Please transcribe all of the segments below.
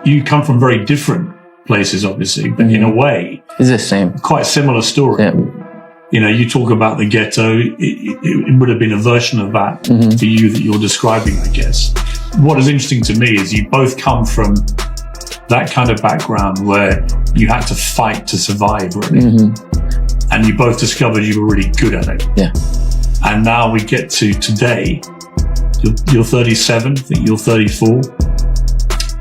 you come from very different places, obviously, but in a way, it's the same. Quite similar story. Yeah. You know, you talk about the ghetto. It would have been a version of that for you that you're describing, I guess. What is interesting to me is you both come from that kind of background where you had to fight to survive, really. And you both discovered you were really good at it. Yeah. And now we get to today. You're 37, I think you're 34.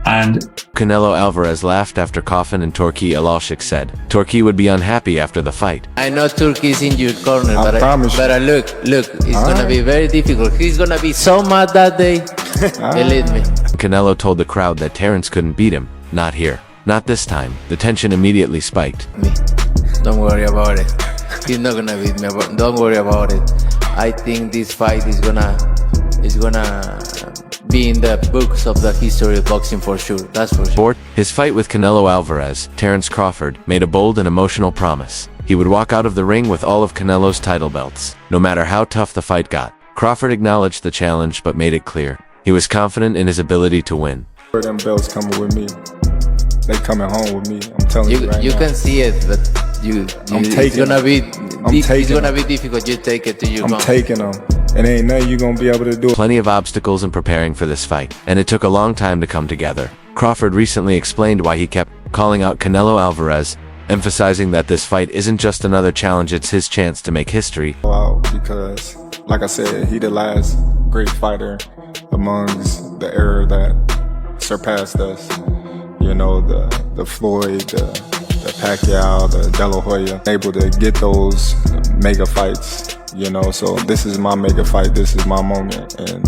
And Canelo Alvarez laughed after Coffin and Turki Alalshik said Turki would be unhappy after the fight. I know Turki is in your corner, but look, it's gonna be very difficult. He's gonna be so mad that day. Believe me. Canelo told the crowd that Terence couldn't beat him. Not here. Not this time. The tension immediately spiked. Don't worry about it. He's not gonna beat me, but don't worry about it. I think this fight is gonna be in the books of the history of boxing for sure. That's for sure. His fight with Canelo Alvarez, Terence Crawford, made a bold and emotional promise. He would walk out of the ring with all of Canelo's title belts, no matter how tough the fight got. Crawford acknowledged the challenge but made it clear he was confident in his ability to win. Them belts coming with me. They coming home with me. I'm telling you right now. You can see it, but it's gonna be difficult. You take it to your I'm taking them. And ain't nothing you gonna be able to do. Plenty of obstacles in preparing for this fight, and it took a long time to come together. Crawford recently explained why he kept calling out Canelo Alvarez, emphasizing that this fight isn't just another challenge, it's his chance to make history. Wow, because, like I said, he the last great fighter amongst the era that surpassed us. You know, the Floyd, the Pacquiao, the De La Hoya, able to get those mega fights, you know. So this is my mega fight, this is my moment, and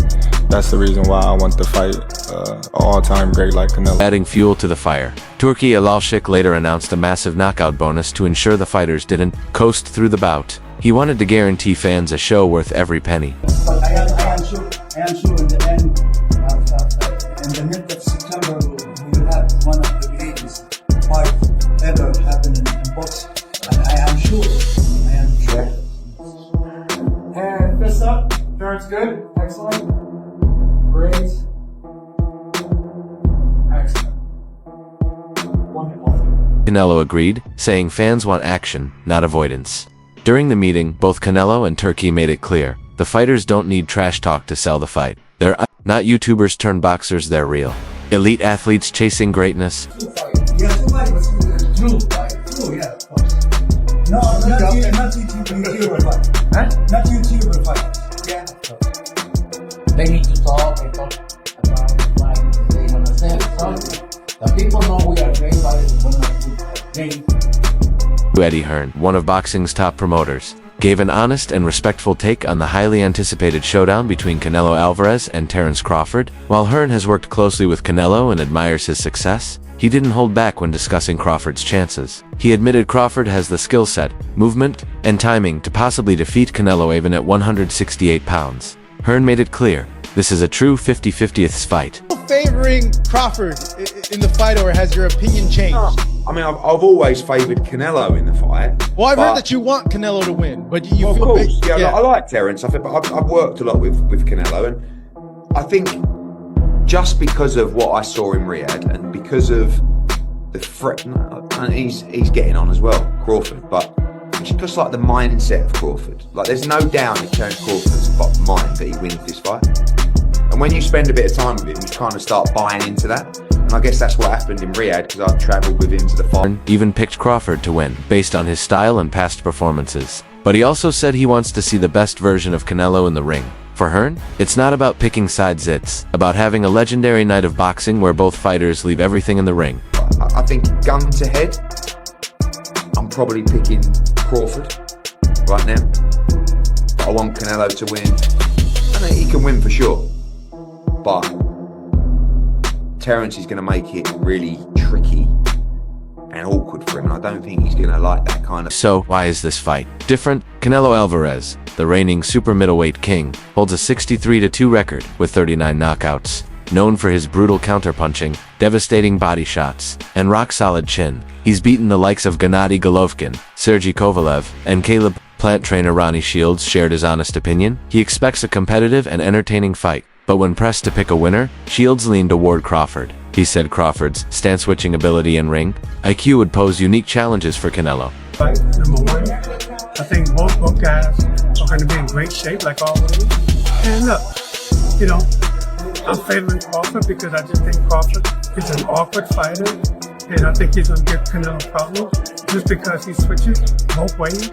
that's the reason why I want to fight an all-time great like Canelo. Adding fuel to the fire, Turki Alalshik later announced a massive knockout bonus to ensure the fighters didn't coast through the bout. He wanted to guarantee fans a show worth every penny. But I am sure in the end of September, we will have one of the greatest fights ever happen in boxing. And I am sure. And fist up. Terence, good. Excellent. Great. Excellent. Wonderful. Canelo agreed, saying fans want action, not avoidance. During the meeting, both Canelo and Turki made it clear, the fighters don't need trash talk to sell the fight. They're not YouTubers turned boxers, they're real. Elite athletes chasing greatness. Yeah, true fight. True, yeah, of course. No, not YouTuber fight. Huh? Not YouTuber fight. Yeah. They need to talk and talk about fighting. They want to say something. The people know we are great fighters. We're not great. Eddie Hearn, one of boxing's top promoters, gave an honest and respectful take on the highly anticipated showdown between Canelo Alvarez and Terence Crawford. While Hearn has worked closely with Canelo and admires his success, he didn't hold back when discussing Crawford's chances. He admitted Crawford has the skill set, movement, and timing to possibly defeat Canelo even at 168 pounds. Hearn made it clear, this is a true 50-50th fight. Favoring Crawford in the fight, or has your opinion changed? No, I mean, I've always favoured Canelo in the fight. Well, I've heard that you want Canelo to win, but you feel... Of course, yeah. I like Terence, but I've worked a lot with Canelo, and I think just because of what I saw in Riyadh, and because of the threat, and he's getting on as well, Crawford, but it's just like the mindset of Crawford. Like, there's no doubt in Terence Crawford's mind that he wins this fight. And when you spend a bit of time with him, you kind of start buying into that. And I guess that's what happened in Riyadh, because I travelled with him to the fight. Even picked Crawford to win, based on his style and past performances. But he also said he wants to see the best version of Canelo in the ring. For Hearn, it's not about picking sides, it's about having a legendary night of boxing where both fighters leave everything in the ring. I think gun to head, I'm probably picking Crawford right now. But I want Canelo to win. I think he can win for sure. But Terence is going to make it really tricky and awkward for him, and I don't think he's going to like that kind of... So, why is this fight different? Canelo Alvarez, the reigning super middleweight king, holds a 63-2 record with 39 knockouts. Known for his brutal counterpunching, devastating body shots, and rock-solid chin, he's beaten the likes of Gennady Golovkin, Sergey Kovalev, and Caleb. Plant trainer Ronnie Shields shared his honest opinion. He expects a competitive and entertaining fight. But when pressed to pick a winner, Shields leaned toward Crawford. He said Crawford's stance-switching ability and ring IQ would pose unique challenges for Canelo. Number one, I think both guys are going to be in great shape, like always. And look, you know, I'm favoring Crawford because I just think Crawford is an awkward fighter, and I think he's going to give Canelo problems just because he switches both ways,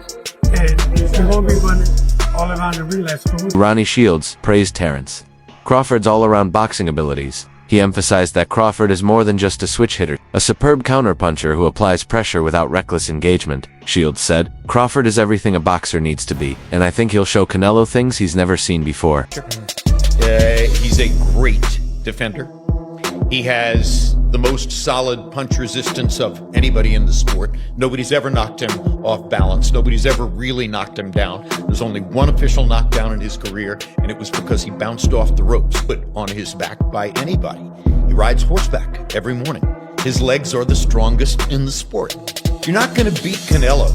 and he's going to be running all around the ring like smooth. Ronnie Shields praised Terence Crawford's all-around boxing abilities. He emphasized that Crawford is more than just a switch hitter, a superb counterpuncher who applies pressure without reckless engagement. Shields said, "Crawford is everything a boxer needs to be, and I think he'll show Canelo things he's never seen before." He's a great defender. He has the most solid punch resistance of anybody in the sport. Nobody's ever knocked him off balance. Nobody's ever really knocked him down. There's only one official knockdown in his career, and it was because he bounced off the ropes, put on his back by anybody. He rides horseback every morning. His legs are the strongest in the sport. You're not going to beat Canelo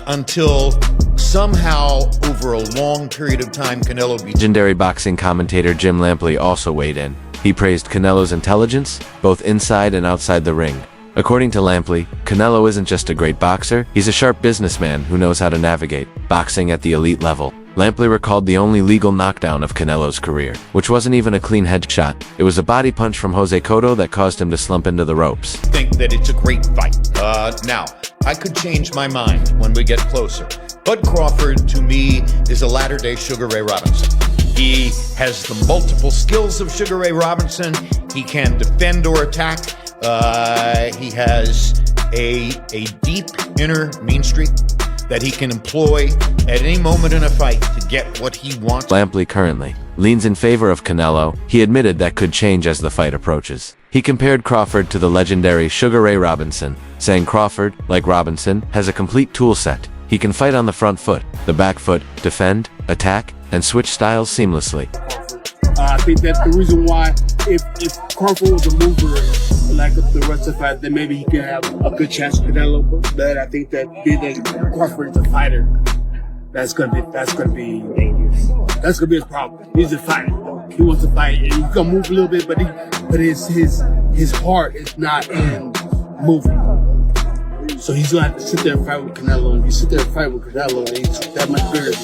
until somehow over a long period of time Canelo beats. Legendary boxing commentator Jim Lampley also weighed in. He praised Canelo's intelligence, both inside and outside the ring. According to Lampley, Canelo isn't just a great boxer, he's a sharp businessman who knows how to navigate boxing at the elite level. Lampley recalled the only legal knockdown of Canelo's career, which wasn't even a clean headshot. It was a body punch from Jose Cotto that caused him to slump into the ropes. I think that it's a great fight. Now, I could change my mind when we get closer. Bud Crawford, to me, is a latter-day Sugar Ray Robinson. He has the multiple skills of Sugar Ray Robinson. He can defend or attack. He has a deep inner mean streak that he can employ at any moment in a fight to get what he wants. Lampley currently leans in favor of Canelo. He admitted that could change as the fight approaches. He compared Crawford to the legendary Sugar Ray Robinson, saying Crawford, like Robinson, has a complete tool set. He can fight on the front foot, the back foot, defend, attack, and switch styles seamlessly. I think that's the reason why if Crawford was a mover like the rest of the fight, then maybe he could have a good chance with Canelo. But I think that being that Crawford is a fighter, that's gonna be dangerous. That's gonna be his problem. He's a fighter. He wants to fight, and he's gonna move a little bit, but his heart is not in moving. So he's gonna have to sit there and fight with Canelo. And if you sit there and fight with Canelo, he's that much bigger than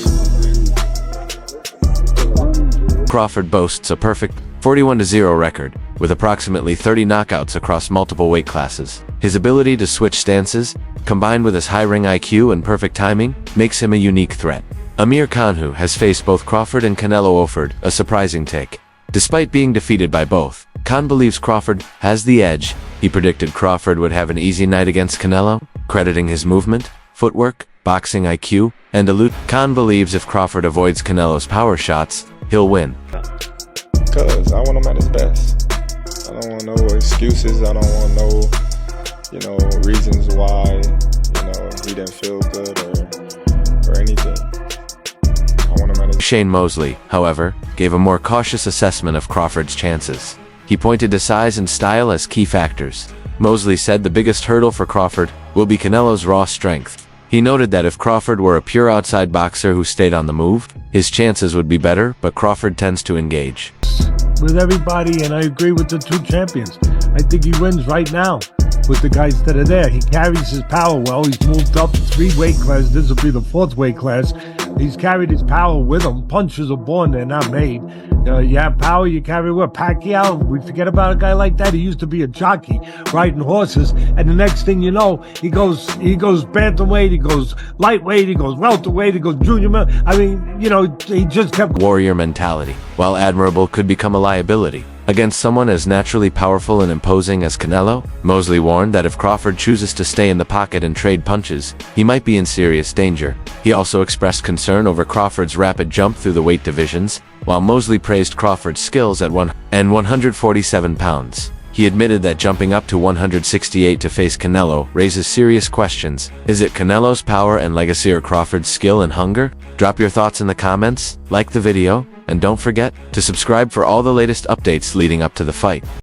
you. Crawford boasts a perfect 41-0 record, with approximately 30 knockouts across multiple weight classes. His ability to switch stances, combined with his high ring IQ and perfect timing, makes him a unique threat. Amir Khan, who has faced both Crawford and Canelo, offered a surprising take. Despite being defeated by both, Khan believes Crawford has the edge. He predicted Crawford would have an easy night against Canelo, crediting his movement, footwork, boxing IQ, and elude. Khan believes if Crawford avoids Canelo's power shots, he'll win. Because I want him at his best. I don't want no excuses. I don't want no, reasons why, he didn't feel good or anything. I want him at his. Shane Mosley, however, gave a more cautious assessment of Crawford's chances. He pointed to size and style as key factors. Mosley said the biggest hurdle for Crawford will be Canelo's raw strength. He noted that if Crawford were a pure outside boxer who stayed on the move, his chances would be better, but Crawford tends to engage. With everybody, and I agree with the two champions. I think he wins right now with the guys that are there. He carries his power well. He's moved up 3 weight classes. This will be the 4th weight class. He's carried his power with him. Punches are born, they're not made. You have power, you carry with Pacquiao. We forget about a guy like that. He used to be a jockey riding horses, and the next thing you know, he goes bantamweight, he goes lightweight, he goes welterweight, he goes junior. I mean, he just kept. Warrior mentality, while admirable, could become a liability. Against someone as naturally powerful and imposing as Canelo, Mosley warned that if Crawford chooses to stay in the pocket and trade punches, he might be in serious danger. He also expressed concern over Crawford's rapid jump through the weight divisions, while Mosley praised Crawford's skills at 147 pounds. He admitted that jumping up to 168 to face Canelo raises serious questions. Is it Canelo's power and legacy or Crawford's skill and hunger? Drop your thoughts in the comments, like the video, and don't forget to subscribe for all the latest updates leading up to the fight.